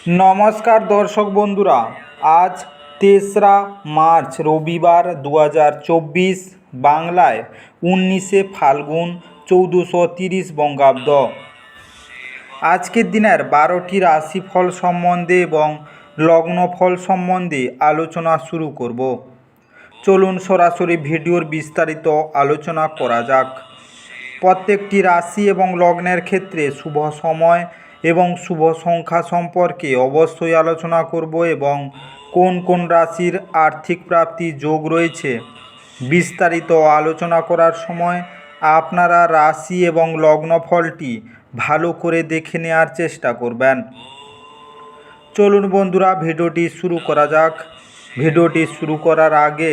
নমস্কার দর্শক বন্ধুরা, আজ ৩রা মার্চ রবিবার ২০২৪, বাংলায় ১৯শে ফাল্গুন ১৪৩০ বঙ্গাব্দ। আজকের দিনের ১২টি রাশিফল সম্বন্ধে এবং লগ্নফল সম্বন্ধে আলোচনা শুরু করব। চলুন সরাসরি ভিডিওর বিস্তারিত আলোচনা করা যাক। প্রত্যেকটি রাশি এবং লগ্নের ক্ষেত্রে শুভ সময় এবং শুভ সংখ্যা সম্পর্কে অবশ্যই আলোচনা করব এবং কোন কোন রাশির আর্থিক প্রাপ্তি যোগ রয়েছে বিস্তারিত আলোচনা করার সময় আপনারা রাশি এবং লগ্নফলটি ভালো করে দেখে নেওয়ার চেষ্টা করবেন। চলুন বন্ধুরা, ভিডিওটি শুরু করা যাক। ভিডিওটি শুরু করার আগে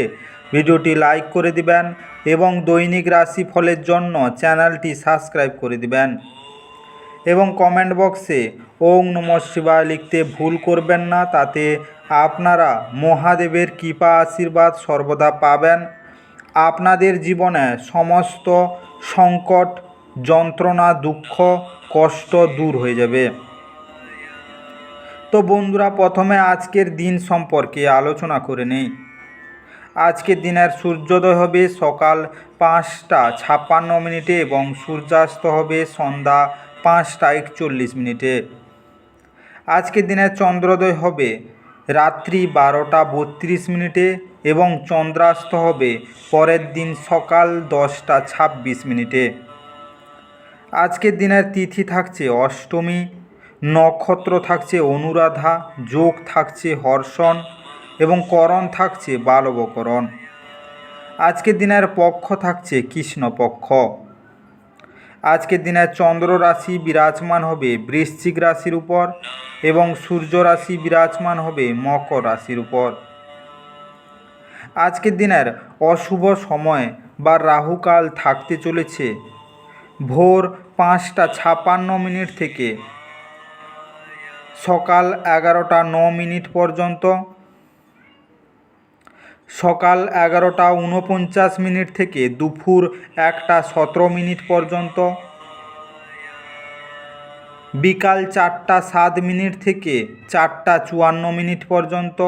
ভিডিওটি লাইক করে দিবেন এবং দৈনিক রাশিফলের জন্য চ্যানেলটি সাবস্ক্রাইব করে দিবেন এবং কমেন্ট বক্সে ওং নমঃ শিবায় লিখতে ভুল করবেন না। তাতে আপনারা মহাদেবের কৃপা আশীর্বাদ সর্বদা পাবেন। আপনাদের জীবনে সমস্ত সংকট, যন্ত্রণা, দুঃখ, কষ্ট দূর হয়ে যাবে। তো বন্ধুরা, প্রথমে আজকের দিন সম্পর্কে আলোচনা করে নেই। আজকের দিনের সূর্যোদয় হবে সকাল ৫টা ৫৬ এবং সূর্যাস্ত হবে সন্ধ্যা ৫টা ৪১। আজকের দিনের চন্দ্রোদয় হবে রাত্রি ১২টা ৩২ এবং চন্দ্রাস্ত হবে পরের দিন সকাল ১০টা ২৬। আজকের দিনের তিথি থাকছে অষ্টমী, নক্ষত্র থাকছে অনুরাধা, যোগ থাকছে হর্ষণ এবং করণ থাকছে বালবকরণ। আজকের দিনের পক্ষ থাকছে কৃষ্ণপক্ষ। আজকের দিনের চন্দ্র রাশি বিরাজমান হবে বৃশ্চিক রাশির উপর এবং সূর্য রাশি বিরাজমান হবে মকর রাশির উপর। আজকের দিনের অশুভ সময় বা রাহুকাল থাকতে চলেছে ভোর ৫টা ৫৬ থেকে সকাল ১১টা ৯ পর্যন্ত, সকাল ১১টা ৪৯ থেকে দুপুর ১টা ১৭ পর্যন্ত, বিকাল ৪টা ৭ থেকে ৪টা ৫৪ পর্যন্ত,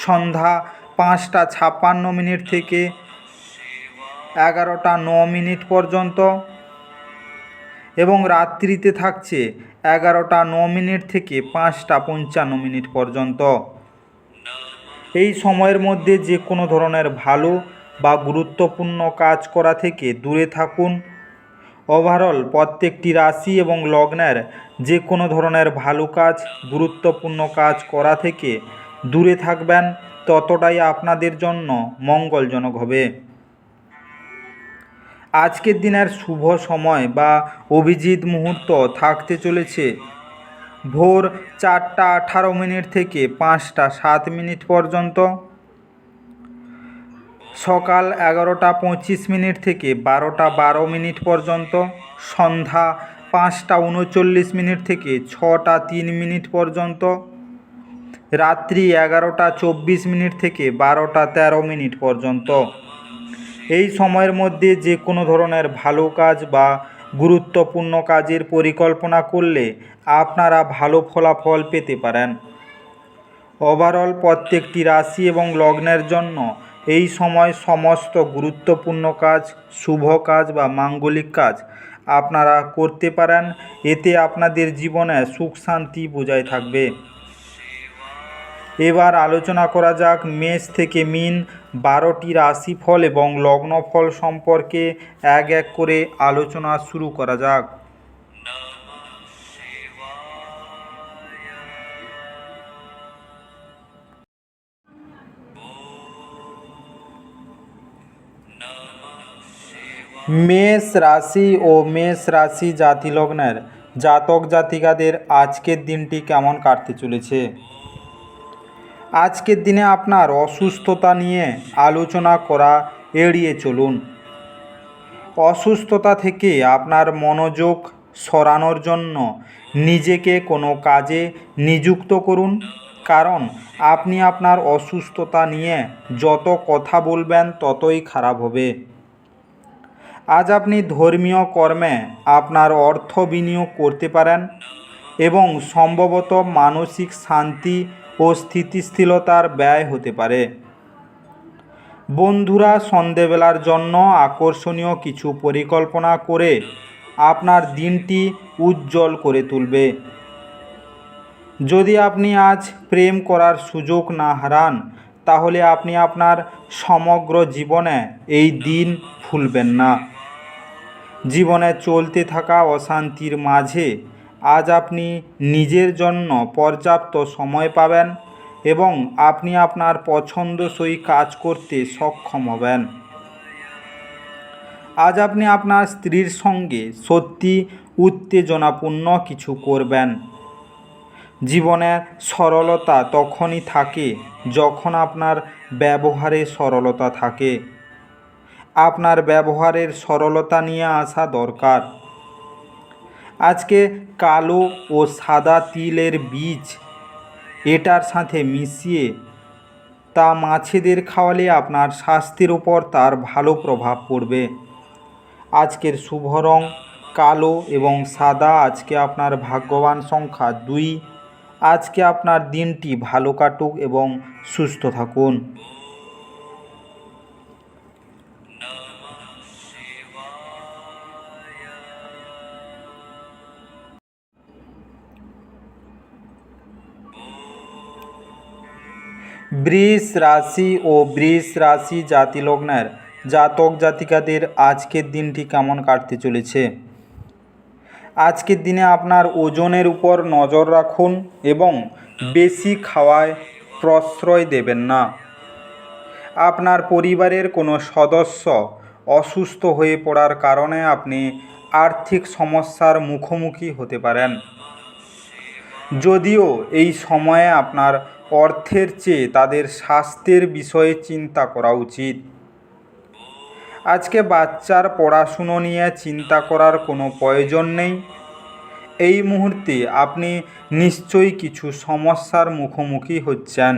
সন্ধ্যা ৫টা ৫৬ থেকে ১১টা ৯ পর্যন্ত এবং রাত্রিতে থাকছে ১১টা ৯ থেকে ৫টা ৫৫ পর্যন্ত। এই সময়ের মধ্যে যে কোনো ধরনের ভালো বা গুরুত্বপূর্ণ কাজ করা থেকে দূরে থাকুন। ওভারঅল প্রত্যেকটি রাশি এবং লগ্নের যে কোনো ধরনের ভালো কাজ, গুরুত্বপূর্ণ কাজ করা থেকে দূরে থাকবেন, ততটাই আপনাদের জন্য মঙ্গলজনক হবে। আজকের দিনের শুভ সময় বা অভিজিৎ মুহূর্ত থাকতে চলেছে ভোর ৪টা ১৮ থেকে ৫টা ৭ পর্যন্ত, সকাল ১১টা ২৫ থেকে ১২টা ১২ পর্যন্ত, সন্ধ্যা ৫টা ৩৯ থেকে ৬টা ৩ পর্যন্ত, রাত্রি ১১টা ২৪ থেকে ১২টা ১৩ পর্যন্ত। এই সময়ের মধ্যে যে কোনো ধরনের ভালো কাজ বা গুরুত্বপূর্ণ কাজের পরিকল্পনা করলে আপনারা ভালো ফলাফল পেতে পারেন। ওভারঅল প্রত্যেকটি রাশি এবং লগ্নের জন্য এই সময় সমস্ত গুরুত্বপূর্ণ কাজ, শুভ কাজ বা মাঙ্গলিক কাজ আপনারা করতে পারেন। এতে আপনাদের জীবনে সুখ শান্তি বজায় থাকবে। এবার আলোচনা করা যাক মেষ থেকে মীন ১২টি রাশিফল এবং লগ্নফল সম্পর্কে এক এক করে আলোচনা শুরু করা যাক। মেষ রাশি ও মেষ রাশি জাতিলগ্নের জাতক জাতিকাদের আজকের দিনটি কেমন কাটতে চলেছে। আজকের দিনে আপনার অসুস্থতা নিয়ে আলোচনা করা এড়িয়ে চলুন। অসুস্থতা থেকে আপনার মনোযোগ সরানোর জন্য নিজেকে কোনো কাজে নিযুক্ত করুন, কারণ আপনি আপনার অসুস্থতা নিয়ে যত কথা বলবেন ততই খারাপ হবে। আজ আপনি ধর্মীয় কর্মে আপনার অর্থ বিনিয়োগ করতে পারেন। এবং সম্ভবত মানসিক শান্তি ও স্থিতিশীলতার ব্যয় হতে পারে। বন্ধুরা সন্ধেবেলার জন্য আকর্ষণীয় কিছু পরিকল্পনা করে আপনার দিনটি উজ্জ্বল করে তুলবে। যদি আপনি আজ প্রেম করার সুযোগ না হারান, তাহলে আপনি আপনার সমগ্র জীবনে এই দিন ভুলবেন না। জীবনে চলতে থাকা অশান্তির মাঝে আজ আপনি নিজের জন্য পর্যাপ্ত সময় পাবেন এবং আপনি আপনার পছন্দসই কাজ করতে সক্ষম হবেন। আজ আপনি আপনার স্ত্রীর সঙ্গে সত্যি উত্তেজনাপূর্ণ কিছু করবেন। জীবনে সরলতা তখনই থাকে যখন আপনার ব্যবহারে সরলতা থাকে। আপনার ব্যবহারের সরলতা নিয়ে আসা দরকার। আজকে কালো ও সাদা তিলের বীজ এটার সাথে মিশিয়ে তা মাছেদের খাওয়ালে আপনার স্বাস্থ্যের উপর তার ভালো প্রভাব পড়বে। আজকের শুভ রং কালো এবং সাদা। আজকে আপনার ভাগ্যবান সংখ্যা 2। আজকে আপনার দিনটি ভালো কাটুক এবং সুস্থ থাকুন। বৃষ রাশি ও বৃষ রাশি জাতিলগ্নের জাতক জাতিকাদের আজকের দিনটি কেমন কাটতে চলেছে? আজকের দিনে আপনার ওজনের উপর নজর রাখুন এবং বেশি খাওয়ায় প্রশ্রয় দেবেন না। আপনার পরিবারের কোনো সদস্য অসুস্থ হয়ে পড়ার কারণে আপনি আর্থিক সমস্যার মুখোমুখি হতে পারেন। যদিও এই সময়ে আপনার অর্থের চেয়ে তাদের স্বাস্থ্যের বিষয়ে চিন্তা করা উচিত। আজকে বাচ্চার পড়াশুনো নিয়ে চিন্তা করার কোনো প্রয়োজন নেই। এই মুহূর্তে আপনি নিশ্চয়ই কিছু সমস্যার মুখোমুখি হচ্ছেন,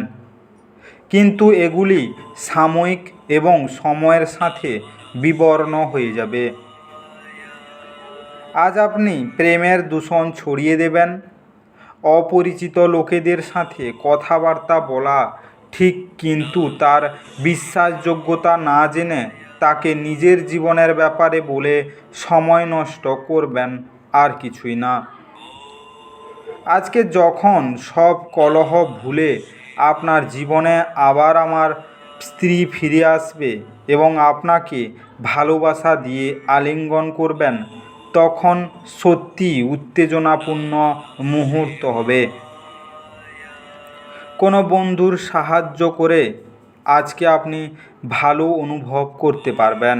কিন্তু এগুলি সাময়িক এবং সময়ের সাথে বিবর্ণ হয়ে যাবে। আজ আপনি প্রেমের দূষণ ছড়িয়ে দেবেন। অপরিচিত লোকেদের সাথে কথাবার্তা বলা ঠিক, কিন্তু তার বিশ্বাসযোগ্যতা না জেনে তাকে নিজের জীবনের ব্যাপারে বলে সময় নষ্ট করবেন, আর কিছুই না। আজকে যখন সব কলহ ভুলে আপনার জীবনে আবার আমার স্ত্রী ফিরে আসবে এবং আপনাকে ভালোবাসা দিয়ে আলিঙ্গন করবেন, তখন সত্যি উত্তেজনাপূর্ণ মুহূর্ত হবে। কোনো বন্ধুর সাহায্য করে আজকে আপনি ভালো অনুভব করতে পারবেন।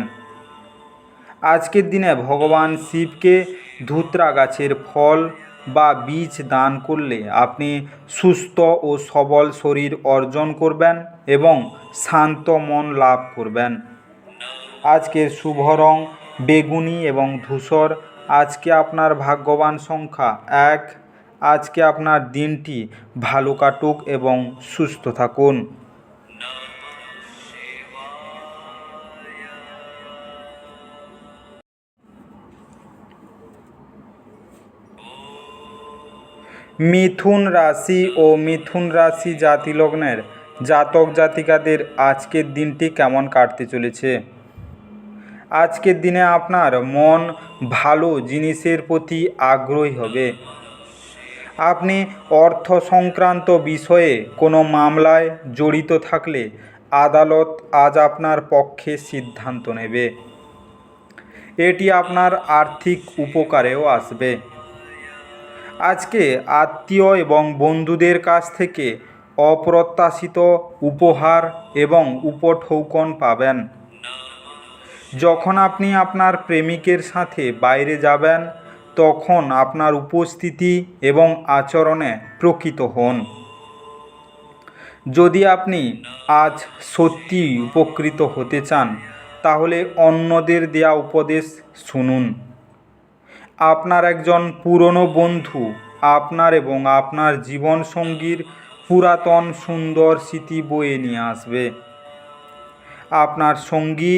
আজকের দিনে ভগবান শিবকে ধুত্রা গাছের ফল বা বীজ দান করলে আপনি সুস্থ ও সবল শরীর অর্জন করবেন এবং শান্ত মন লাভ করবেন। আজকের শুভ রং বেগুনি এবং ধূসর। আজকে আপনার ভাগ্যবান সংখ্যা 1। আজকে আপনার দিনটি ভালো কাটুক এবং সুস্থ থাকুন। মিথুন রাশি ও মিথুন রাশি জাতিলগ্নের জাতক জাতিকাদের আজকের দিনটি কেমন কাটতে চলেছে? আজকের দিনে আপনার মন ভালো জিনিসের প্রতি আগ্রহী হবে। আপনি অর্থ সংক্রান্ত বিষয়ে কোনো মামলায় জড়িত থাকলে আদালত আজ আপনার পক্ষে সিদ্ধান্ত নেবে। এটি আপনার আর্থিক উপকারেও আসবে। আজকে আত্মীয় এবং বন্ধুদের কাছ থেকে অপ্রত্যাশিত উপহার এবং উপঢৌকন পাবেন। যখন আপনি আপনার প্রেমিকের সাথে বাইরে যাবেন, তখন আপনার উপস্থিতি এবং আচরণে প্রকৃত হন। যদি আপনি আজ সত্যিই উপকৃত হতে চান, তাহলে অন্যদের দেয়া উপদেশ শুনুন। আপনার একজন পুরনো বন্ধু আপনার এবং আপনার জীবনসঙ্গীর পুরাতন সুন্দর স্মৃতি বয়ে নিয়ে আসবে। আপনার সঙ্গী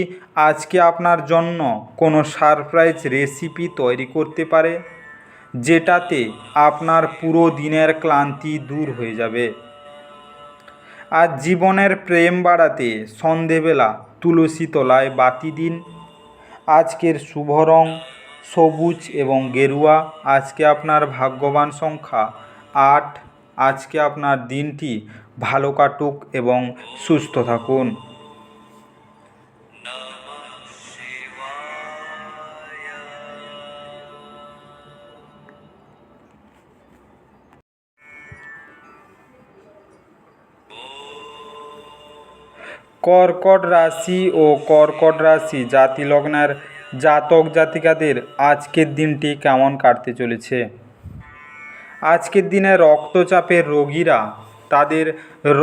আজকে আপনার জন্য কোনো সারপ্রাইজ রেসিপি তৈরি করতে পারে, যেটাতে আপনার পুরো দিনের ক্লান্তি দূর হয়ে যাবে। আর জীবনের প্রেম বাড়াতে সন্ধেবেলা তুলসী তলায় বাতি দিন। আজকের শুভ রং সবুজ এবং গেরুয়া। আজকে আপনার ভাগ্যবান সংখ্যা 8। আজকে আপনার দিনটি ভালো কাটুক এবং সুস্থ থাকুন। কর্কট রাশি ও কর্কট রাশি জাতিলগ্নের জাতক জাতিকাদের আজকের দিনটি কেমন কাটতে চলেছে? আজকের দিনে রক্তচাপের রোগীরা তাদের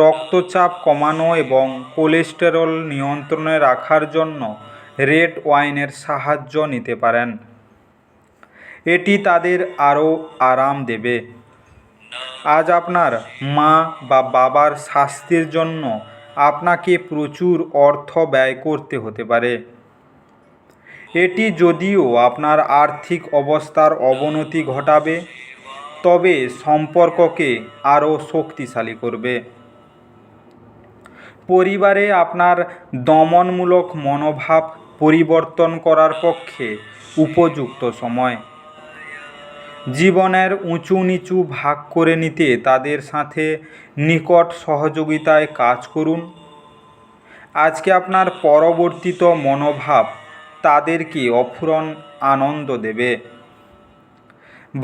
রক্তচাপ কমানো এবং কোলেস্টেরল নিয়ন্ত্রণে রাখার জন্য রেড ওয়াইনের সাহায্য নিতে পারেন। এটি তাদের আরও আরাম দেবে। আজ আপনার মা বা বাবার স্বাস্থ্যের জন্য আপনাকে প্রচুর অর্থ ব্যয় করতে হতে পারে। এটি যদিও আপনার আর্থিক অবস্থার অবনতি ঘটাবে, তবে সম্পর্ককে আরও শক্তিশালী করবে। পরিবারে আপনার দমনমূলক মনোভাব পরিবর্তন করার পক্ষে উপযুক্ত সময়। জীবনের উঁচু নিচু ভাগ করে নিতে তাদের সাথে নিকট সহযোগিতায় কাজ করুন। আজকে আপনার পরবর্তিত মনোভাব তাদেরকে অফুরন আনন্দ দেবে।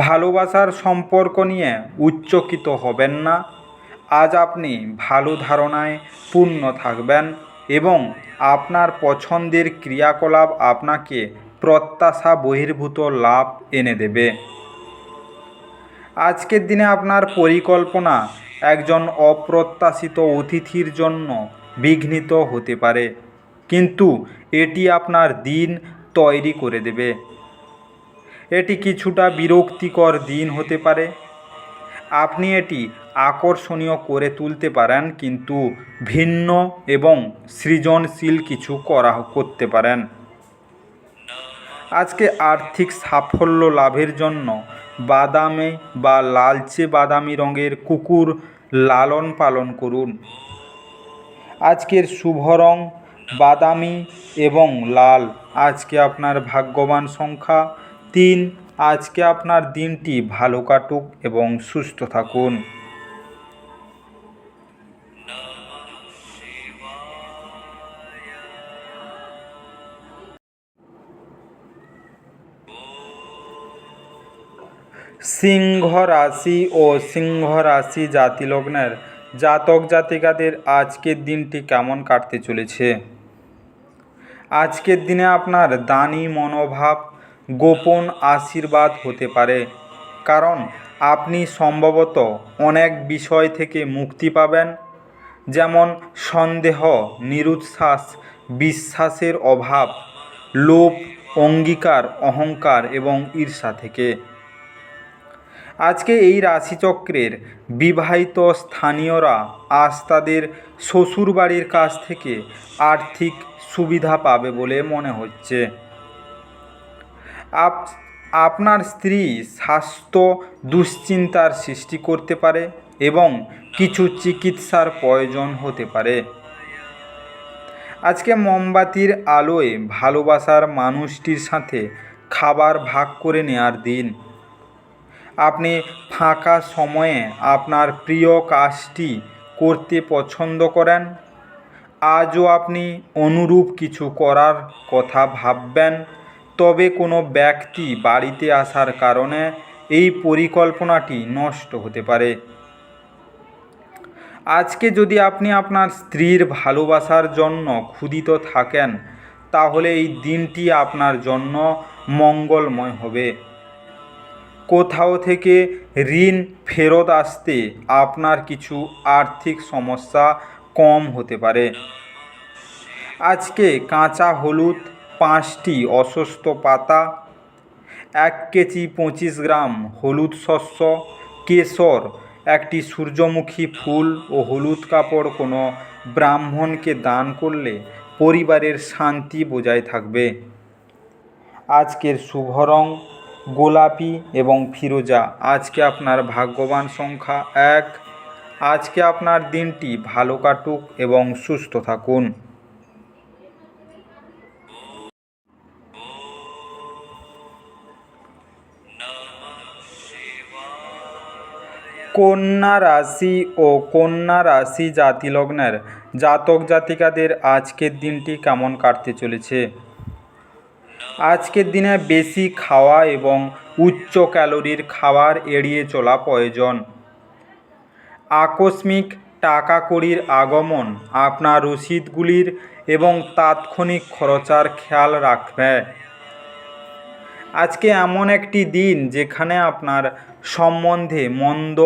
ভালোবাসার সম্পর্ক নিয়ে উচ্চকিত হবেন না। আজ আপনি ভালো ধারণায় পূর্ণ থাকবেন এবং আপনার পছন্দের ক্রিয়াকলাপ আপনাকে প্রত্যাশা বহির্ভূত লাভ এনে দেবে। আজকের দিনে আপনার পরিকল্পনা একজন অপ্রত্যাশিত অতিথির জন্য বিঘ্নিত হতে পারে, কিন্তু এটি আপনার দিন তৈরি করে দেবে। এটি কিছুটা বিরক্তিকর দিন হতে পারে। আপনি এটি আকর্ষণীয় করে তুলতে পারেন, কিন্তু ভিন্ন এবং সৃজনশীল কিছু করতে পারেন। আজকে আর্থিক সাফল্য লাভের জন্য বাদামি বা লালচে বাদামি রঙের কুকুর লালন পালন করুন। আজকের শুভ রং বাদামি এবং লাল। আজকে আপনার ভাগ্যবান সংখ্যা 3। আজকে আপনার দিনটি ভালো কাটুক এবং সুস্থ থাকুন। সিংহ রাশি ও সিংহ রাশি জাতিলগ্নের জাতক জাতিকাদের আজকের দিনটি কেমন কাটতে চলেছে? আজকের দিনে আপনার দানী মনোভাব গোপন আশীর্বাদ হতে পারে, কারণ আপনি সম্ভবত অনেক বিষয় থেকে মুক্তি পাবেন, যেমন সন্দেহ, নিরুৎসাহ, বিশ্বাসের অভাব, লোভ, অঙ্গীকার, অহংকার এবং ঈর্ষা থেকে। আজকে এই রাশিচক্রের বিবাহিত স্থানীয়রা আজ তাদের শ্বশুরবাড়ির কাছ থেকে আর্থিক সুবিধা পাবে বলে মনে হচ্ছে। আপনার স্ত্রী স্বাস্থ্য দুশ্চিন্তার সৃষ্টি করতে পারে এবং কিছু চিকিৎসার প্রয়োজন হতে পারে। আজকে মোমবাতির আলোয় ভালোবাসার মানুষটির সাথে খাবার ভাগ করে নেওয়ার দিন। আপনি ফাঁকা সময়ে আপনার প্রিয় কাজটি করতে পছন্দ করেন। আজও আপনি অনুরূপ কিছু করার কথা ভাববেন, তবে কোনো ব্যক্তি বাড়িতে আসার কারণে এই পরিকল্পনাটি নষ্ট হতে পারে। আজকে যদি আপনি আপনার স্ত্রীর ভালোবাসার জন্য ক্ষুধিত থাকেন, তাহলে এই দিনটি আপনার জন্য মঙ্গলময় হবে। কোথাও থেকে ঋণ ফেরত আসতে আপনার কিছু আর্থিক সমস্যা কম হতে পারে। আজকে কাঁচা হলুদ 5টি অশ্বত্থ পাতা, 1 কেজি 25 গ্রাম হলুদ শস্য, কেশর, একটি সূর্যমুখী ফুল ও হলুদ কাপড় কোনো ব্রাহ্মণকে দান করলে পরিবারের শান্তি বজায় থাকবে। আজকের শুভ রং গোলাপি এবং ফিরোজা। আজকে আপনার ভাগ্যবান সংখ্যা 1। আজকে আপনার দিনটি ভালো কাটুক এবং সুস্থ থাকুন। কন্যা রাশি ও কন্যা রাশি জাতিলগ্নের জাতক জাতিকাদের আজকের দিনটি কেমন কাটতে চলেছে? আজকের দিনে বেশি খাওয়া এবং উচ্চ ক্যালোরির খাবার এড়িয়ে চলা প্রয়োজন। আকস্মিক টাকা কড়ির আগমন আপনার রসিদগুলির এবং তাৎক্ষণিক খরচার খেয়াল রাখবে। আজকে এমন একটি দিন যেখানে আপনার সম্বন্ধে মন্দ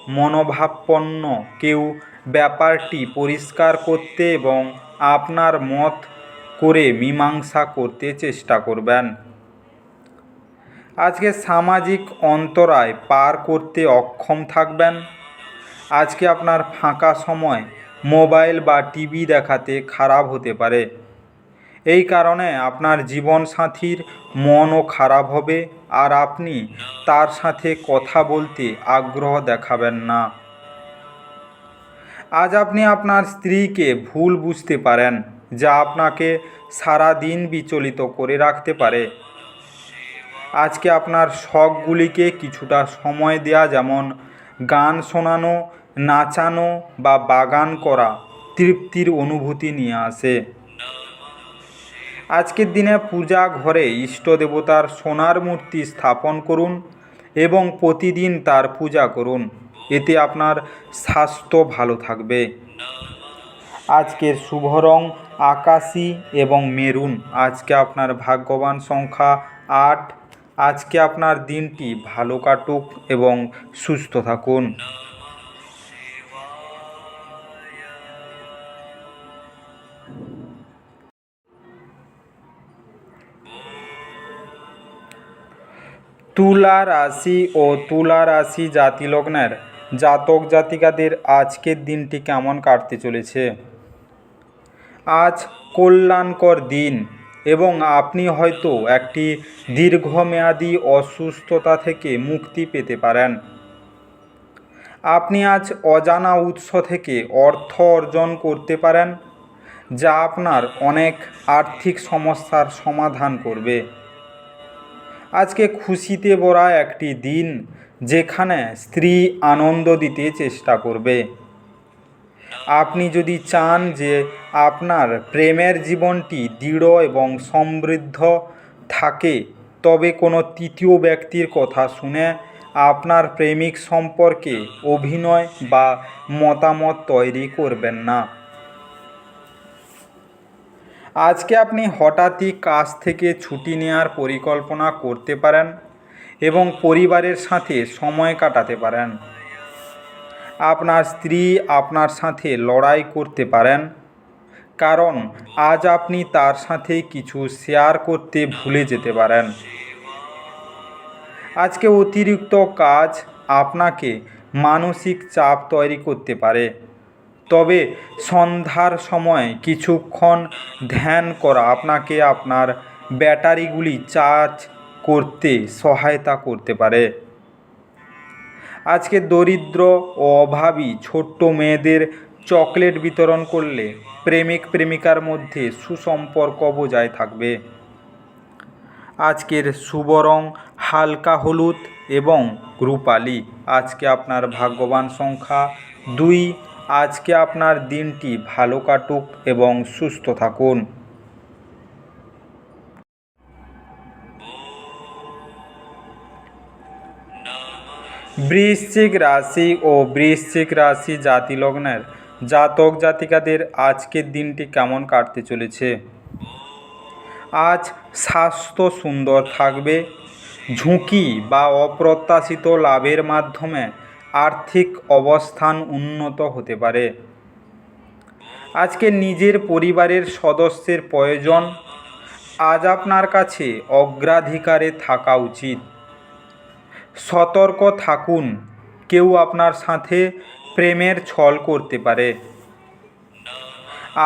মনোভাবাপন্ন কেউ ব্যাপারটি পরিষ্কার করতে এবং আপনার মত করে মীমাংসা করতে চেষ্টা করবেন। আজকে সামাজিক অন্তরায় পার করতে অক্ষম থাকবেন। আজকে আপনার ফাঁকা সময় মোবাইল বা টিভি দেখাতে খারাপ হতে পারে। এই কারণে আপনার জীবনসাথীর মনও খারাপ হবে আর আপনি তার সাথে কথা বলতে আগ্রহ দেখাবেন না। আজ আপনি আপনার স্ত্রীকে ভুল বুঝতে পারেন, যা আপনাকে সারা দিন বিচলিত করে রাখতে পারে। আজকে আপনার শখগুলিকে কিছুটা সময় দেওয়া, যেমন গান শোনানো, নাচানো বা বাগান করা, তৃপ্তির অনুভূতি নিয়ে আসে। আজকের দিনে পূজা ঘরে ইষ্ট দেবতার সোনার মূর্তি স্থাপন করুন এবং প্রতিদিন তার পূজা করুন। এতে আপনার স্বাস্থ্য ভালো থাকবে। আজকের শুভ রং আকাশী এবং মেরুন। আজকে আপনার ভাগ্যবান সংখ্যা 8। আজকে আপনার দিনটি ভালো কাটুক এবং সুস্থ থাকুন। তুলা রাশি ও তুলা রাশি জাতিলগ্নের জাতক জাতিকাদের আজকের দিনটি কেমন কাটতে চলেছে? আজ কল্যাণকর দিন এবং আপনি হয়তো একটি দীর্ঘমেয়াদী অসুস্থতা থেকে মুক্তি পেতে পারেন। আপনি আজ অজানা উৎস থেকে অর্থ অর্জন করতে পারেন, যা আপনার অনেক আর্থিক সমস্যার সমাধান করবে। আজকে খুশিতে ভরা একটি দিন, যেখানে স্ত্রী আনন্দ দিতে চেষ্টা করবে। আপনি যদি চান যে আপনার প্রেমের জীবনটি দৃঢ় এবং সমৃদ্ধ থাকে, তবে কোনো তৃতীয় ব্যক্তির কথা শুনে আপনার প্রেমিক সম্পর্কে অভিনয় বা মতামত তৈরি করবেন না। আজকে আপনি হঠাৎই কাজ থেকে ছুটি নেওয়ার পরিকল্পনা করতে পারেন এবং পরিবারের সাথে সময় কাটাতে পারেন। আপনার স্ত্রী আপনার সাথে লড়াই করতে পারেন, কারণ আজ আপনি তার সাথে কিছু শেয়ার করতে ভুলে যেতে পারেন। আজকে অতিরিক্ত কাজ আপনাকে মানসিক চাপ তৈরি করতে পারে, তবে সন্ধ্যার সময় কিছুক্ষণ ধ্যান করা আপনাকে আপনার ব্যাটারিগুলি চার্জ করতে সহায়তা করতে পারে। আজকে দরিদ্র ও অভাবী ছোট্ট মেয়েদের চকলেট বিতরণ করলে প্রেমিক প্রেমিকার মধ্যে সুসম্পর্ক বজায় থাকবে। আজকের শুভ রং হালকা হলুদ এবং রূপালি। আজকে আপনার ভাগ্যবান সংখ্যা 2। আজকে আপনার দিনটি ভালো কাটুক এবং সুস্থ থাকুন। বৃশ্চিক রাশি ও বৃশ্চিক রাশি জাতিলগ্নের জাতক জাতিকাদের আজকের দিনটি কেমন কাটতে চলেছে? আজ স্বাস্থ্য সুন্দর থাকবে। ঝুঁকি বা অপ্রত্যাশিত লাভের মাধ্যমে আর্থিক অবস্থান উন্নত হতে পারে। আজকে নিজের পরিবারের সদস্যের প্রয়োজন আজ আপনার কাছে অগ্রাধিকারে থাকা উচিত। সতর্ক থাকুন, কেউ আপনার সাথে প্রেমের ছল করতে পারে।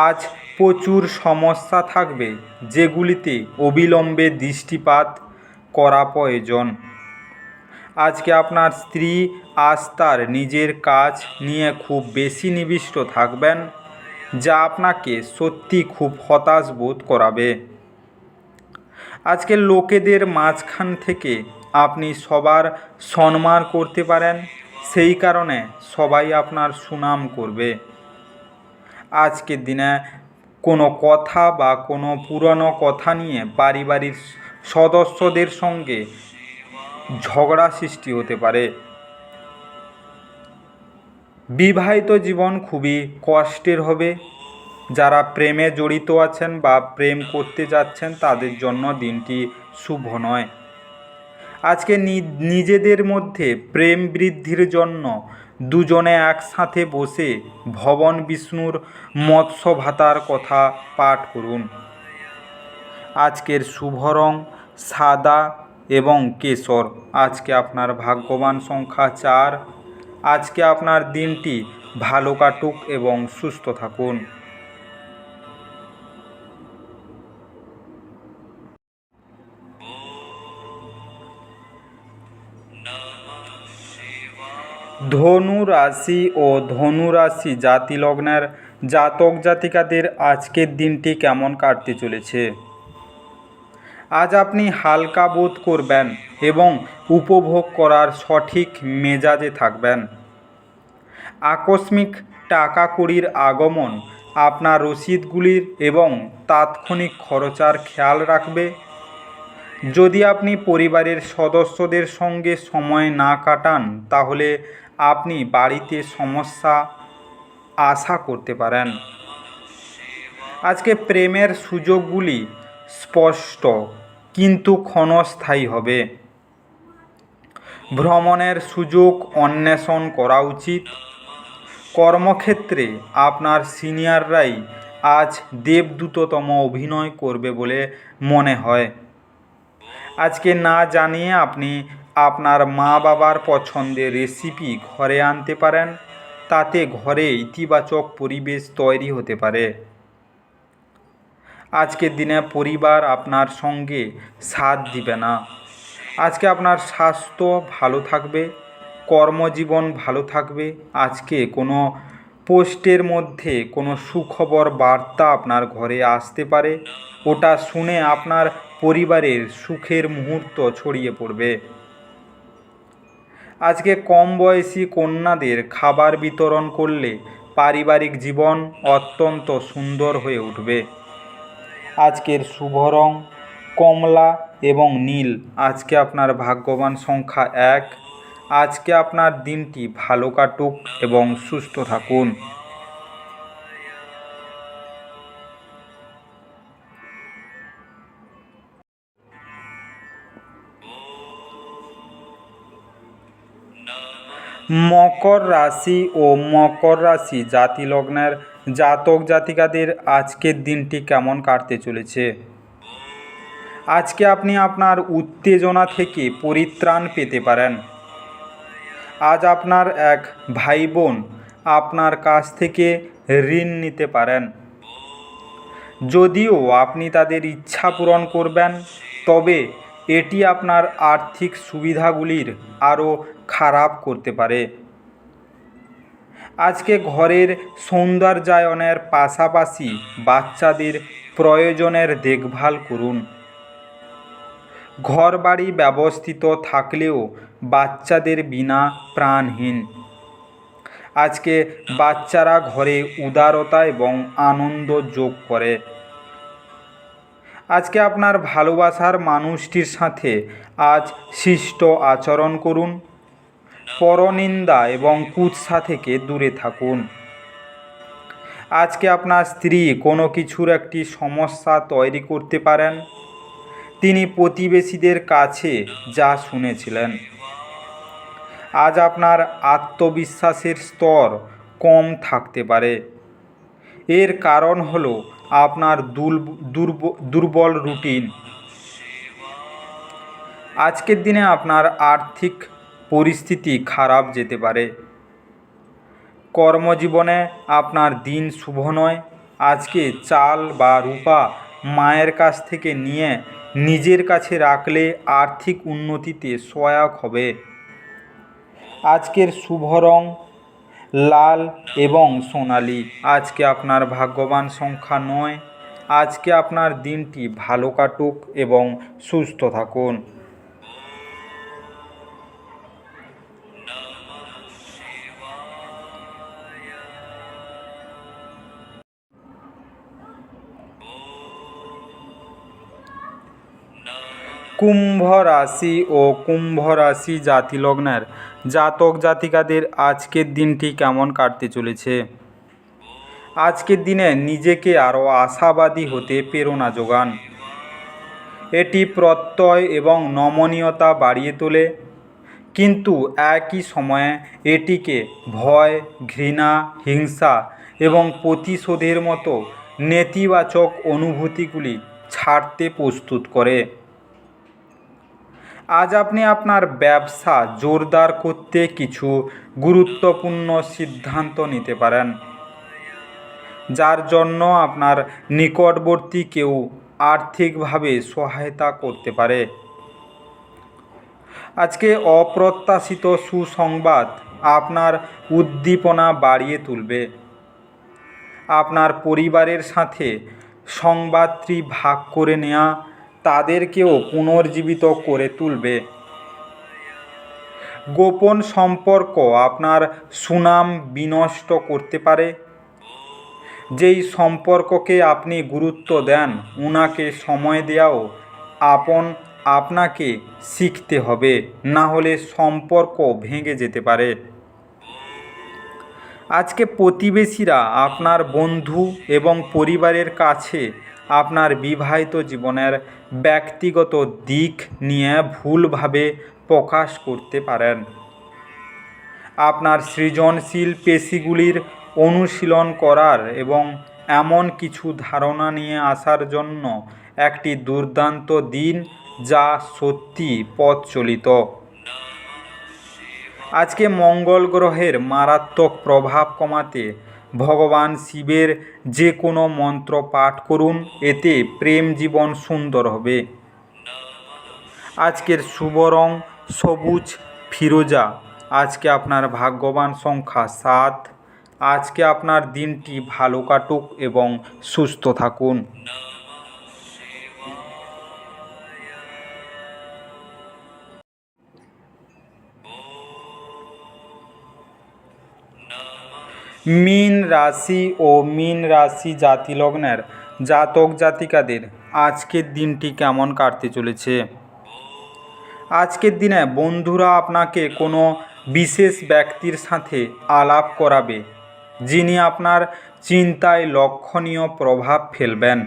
আজ প্রচুর সমস্যা থাকবে, যেগুলিতে অবিলম্বে দৃষ্টিপাত করা প্রয়োজন। আজকে আপনার স্ত্রী আজ তার নিজের কাজ নিয়ে খুব বেশি নিবিষ্ট থাকবেন, যা আপনাকে সত্যি খুব হতাশ বোধ করাবে। আজকে লোকেদের মাঝখান থেকে আপনি সবার সম্মান করতে পারেন, সেই কারণে সবাই আপনার সুনাম করবে। আজকের দিনে কোনো কথা বা কোনো পুরনো কথা নিয়ে পারিবারিক সদস্যদের সঙ্গে ঝগড়া সৃষ্টি হতে পারে। বিবাহিত জীবন খুবই কষ্টের হবে। যারা প্রেমে জড়িত আছেন বা প্রেম করতে যাচ্ছেন তাদের জন্য দিনটি শুভ নয়। আজকে নিজেদের মধ্যে প্রেম বৃদ্ধির জন্য দুজনে একসাথে বসে ভগবান বিষ্ণুর মৎস্য ভাতার কথা পাঠ করুন। আজকের শুভ রং সাদা এবং কেশর। আজকে আপনার ভাগ্যবান সংখ্যা 4। আজকে আপনার দিনটি ভালো কাটুক এবং সুস্থ থাকুন। ধনু রাশি ও ধনু রাশি জাতি লগ্নের জাতক জাতিকাদের আজকের দিনটি কেমন কাটতে চলেছে? আজ আপনি হালকা বোধ করবেন এবং উপভোগ করার সঠিক মেজাজে থাকবেন। আকস্মিক টাকা কড়ির আগমন আপনার রসিদগুলির এবং তাৎক্ষণিক খরচার খেয়াল রাখবে। যদি আপনি পরিবারের সদস্যদের সঙ্গে সময় না কাটান তাহলে আপনি বাড়িতে সমস্যা আশা করতে পারেন। আজকে প্রেমের সুযোগগুলি স্পষ্ট কিন্তু ক্ষণস্থায়ী হবে। ভ্রমণের সুযোগ অন্বেষণ করা উচিত। কর্মক্ষেত্রে আপনার সিনিয়ররাই আজ দেবদূততম অভিনয় করবে বলে মনে হয়। আজকে না জানিয়ে আপনি আপনার মা বাবার পছন্দের রেসিপি ঘরে আনতে পারেন, তাতে ঘরে ইতিবাচক পরিবেশ তৈরি হতে পারে। আজকের দিনে পরিবার আপনার সঙ্গে সাথ দিবে না। আজকে আপনার স্বাস্থ্য ভালো থাকবে, কর্মজীবন ভালো থাকবে। আজকে কোনো পোস্টের মধ্যে কোনো সুখবর বার্তা আপনার ঘরে আসতে পারে, ওটা শুনে আপনার পরিবারের সুখের মুহূর্ত ছড়িয়ে পড়বে। আজকে কম বয়সী কন্যাদের খাবার বিতরণ করলে পারিবারিক জীবন অত্যন্ত সুন্দর হয়ে উঠবে। আজকের শুভ রং কমলা এবং নীল। আজকে আপনার ভাগ্যবান সংখ্যা 1। আজকে আপনার দিনটি ভালো কাটুক এবং সুস্থ থাকুন। মকর রাশি ও মকর রাশি জাতি লগ্নের জাতক জাতিকাদের আজকের দিনটি কেমন কাটতে চলেছে? আজকে আপনি আপনার উত্তেজনা থেকে পরিত্রাণ পেতে পারেন। আজ আপনার এক ভাই বোন আপনার কাছ থেকে ঋণ নিতে পারেন। যদিও আপনি তাদের ইচ্ছা পূরণ করবেন, তবে এটি আপনার আর্থিক সুবিধাগুলির আরও খারাপ করতে পারে। আজকে ঘরের সৌন্দর্যায়নের পাশাপাশি বাচ্চাদের প্রয়োজনের দেখভাল করুন। ঘরবাড়ি ব্যবস্থিত থাকলেও বাচ্চাদের বিনা প্রাণহীন। আজকে বাচ্চারা ঘরে উদারতা এবং আনন্দ যোগ করে। আজকে আপনার ভালোবাসার মানুষটির সাথে আজ শিষ্ট আচরণ করুন। পরনিন্দা এবং কুৎসা থেকে দূরে থাকুন। আজকে আপনার স্ত্রী কোনো কিছুর একটি সমস্যা তৈরি করতে পারেন। তিনি প্রতিবেশীদের কাছে যা শুনেছিলেন। আজ আপনার আত্মবিশ্বাসের স্তর কম থাকতে পারে। এর কারণ হলো আপনার দুর্বল রুটিন। আজকের দিনে আপনার আর্থিক পরিস্থিতি খারাপ যেতে পারে। কর্মজীবনে আপনার দিন শুভ নয়। আজকে চাল বা রূপা মায়ের কাছ থেকে নিয়ে নিজের কাছে রাখলে আর্থিক উন্নতিতে সহায়ক হবে। আজকের শুভ রং লাল এবং সোনালি। আজকে আপনার ভাগ্যবান সংখ্যা 9। আজকে আপনার দিনটি ভালো কাটুক এবং সুস্থ থাকুন। কুম্ভ রাশি ও কুম্ভ রাশি জাতি লগ্নের জাতক জাতিকাদের আজকের দিনটি কেমন কাটতে চলেছে? আজকের দিনে নিজেকে আরও আশাবাদী হতে প্রেরণা যোগান। এটি প্রত্যয় এবং নমনীয়তা বাড়িয়ে তোলে, কিন্তু একই সময়ে এটিকে ভয়, ঘৃণা, হিংসা এবং প্রতিশোধের মতো নেতিবাচক অনুভূতিগুলি ছাড়তে প্রস্তুত করে। আজ আপনি আপনার ব্যবসা জোরদার করতে কিছু গুরুত্বপূর্ণ সিদ্ধান্ত নিতে পারেন, যার জন্য আপনার নিকটবর্তী কেউ আর্থিকভাবে সহায়তা করতে পারে। আজকে অপ্রত্যাশিত সুসংবাদ আপনার উদ্দীপনা বাড়িয়ে তুলবে। আপনার পরিবারের সাথে সংবাদটি ভাগ করে নেওয়া তাদেরকেও পুনর্জীবিত করে তুলবে। গোপন সম্পর্ক আপনার সুনাম বিনষ্ট করতে পারে। যেই সম্পর্ককে আপনি গুরুত্ব দেন, ওনাকে সময় দেওয়াও আপনাকে শিখতে হবে, না হলে সম্পর্ক ভেঙে যেতে পারে। আজকে প্রতিবেশীরা আপনার বন্ধু এবং পরিবারের কাছে আপনার বিবাহিত জীবনের ব্যক্তিগত দিক নিয়ে ভুলভাবে প্রকাশ করতে পারেন। আপনার সৃজনশীল পেশিগুলির অনুশীলন করার এবং এমন কিছু ধারণা নিয়ে আসার জন্য একটি দুর্দান্ত দিন, যা সত্যি প্রচলিত। আজকে মঙ্গল গ্রহের মারাত্মক প্রভাব কমাতে ভগবান শিবের যে কোনো মন্ত্র পাঠ করুন, এতে প্রেম জীবন সুন্দর হবে। আজকের শুভ রং সবুজ ফিরোজা। আজকে আপনার ভাগ্যবান সংখ্যা 7। আজকে আপনার দিনটি ভালো কাটুক এবং সুস্থ থাকুন। মীন রাশি ও মীন রাশি জাতি লগ্নের জাতক জাতিকাদের আজকের দিনটি কেমন কাটতে চলেছে? আজকের দিনে বন্ধুরা আপনাকে কোনো বিশেষ ব্যক্তির সাথে আলাপ করাবে, যিনি আপনার চিন্তায় লক্ষণীয় প্রভাব ফেলবেন।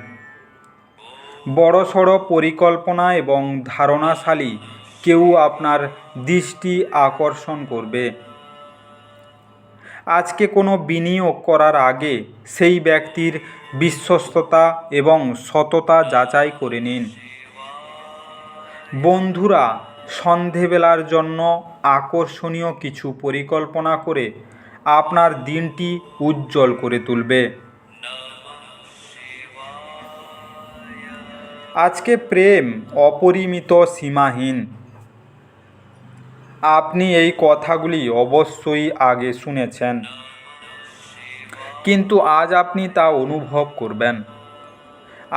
বড়সড় পরিকল্পনা এবং ধারণাশালী কেউ আপনার দৃষ্টি আকর্ষণ করবে। আজকে কোনো বিনিয়োগ করার আগে সেই ব্যক্তির বিশ্বস্ততা এবং সততা যাচাই করে নিন। বন্ধুরা সন্ধেবেলার জন্য আকর্ষণীয় কিছু পরিকল্পনা করে আপনার দিনটি উজ্জ্বল করে তুলবে। আজকে প্রেম অপরিমিত, সীমাহীন। আপনি এই কথাগুলি অবশ্যই আগে শুনেছেন, কিন্তু আজ আপনি তা অনুভব করবেন।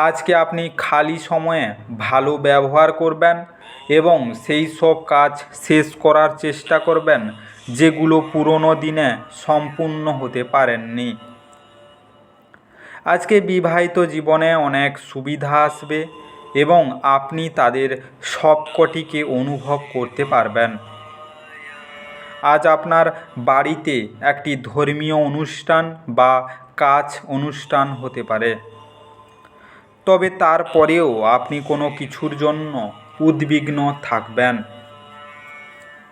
আজকে আপনি খালি সময়ে ভালো ব্যবহার করবেন এবং সেই সব কাজ শেষ করার চেষ্টা করবেন যেগুলো পুরনো দিনে সম্পূর্ণ হতে পারেননি। আজকে বিবাহিত জীবনে অনেক সুবিধা আসবে এবং আপনি তাদের সবকটিকে অনুভব করতে পারবেন। আজ আপনার বাড়িতে একটি ধর্মীয় অনুষ্ঠান বা কাজ অনুষ্ঠান হতে পারে, তবে তারপরেও আপনি কোনো কিছুর জন্য উদ্বিগ্ন থাকবেন।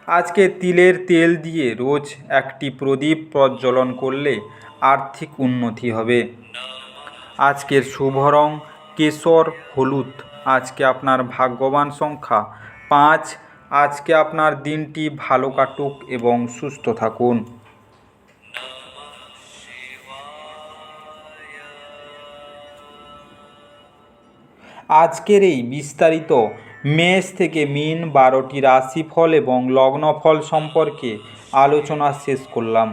আজকে তিলের তেল দিয়ে রোজ একটি প্রদীপ প্রজ্বলন করলে আর্থিক উন্নতি হবে। আজকের শুভ রং কেশর হলুদ। আজকে আপনার ভাগ্যবান সংখ্যা 5। আজকে আপনার দিনটি ভালো কাটুক এবং সুস্থ থাকুন। আজকের এই বিস্তারিত মেষ থেকে মীন 12টি রাশিফল এবং লগ্নফল সম্পর্কে আলোচনা শেষ করলাম।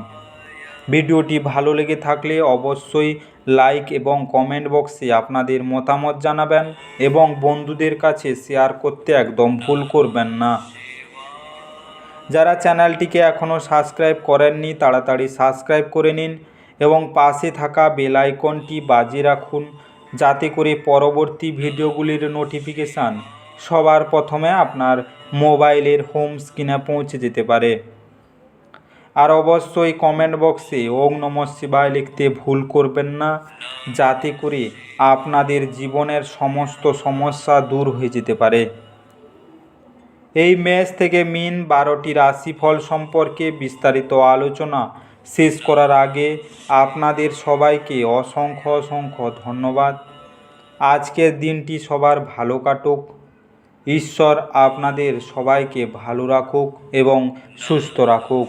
ভিডিওটি ভালো লেগে থাকলে অবশ্যই লাইক এবং কমেন্ট বক্সে আপনাদের মতামত জানাবেন এবং বন্ধুদের কাছে শেয়ার করতে একদম ভুল করবেন না। যারা চ্যানেলটিকে এখনও সাবস্ক্রাইব করেননি তাড়াতাড়ি সাবস্ক্রাইব করে নিন এবং পাশে থাকা বেল আইকনটি বাজিয়ে রাখুন, যাতে করে পরবর্তী ভিডিওগুলির নোটিফিকেশান সবার প্রথমে আপনার মোবাইলের হোম স্ক্রিনে পৌঁছে যেতে পারে। আর অবশ্যই কমেন্ট বক্সে ওম নমঃ শিবায় লিখতে ভুল করবেন না, যাতে করে আপনাদের জীবনের সমস্ত সমস্যা দূর হয়ে যেতে পারে। এই মেষ থেকে মীন 12টি রাশিফল সম্পর্কে বিস্তারিত আলোচনা শেষ করার আগে আপনাদের সবাইকে অসংখ্য অসংখ্য ধন্যবাদ। আজকের দিনটি সবার ভালো কাটুক। ঈশ্বর আপনাদের সবাইকে ভালো রাখুক এবং সুস্থ রাখুক।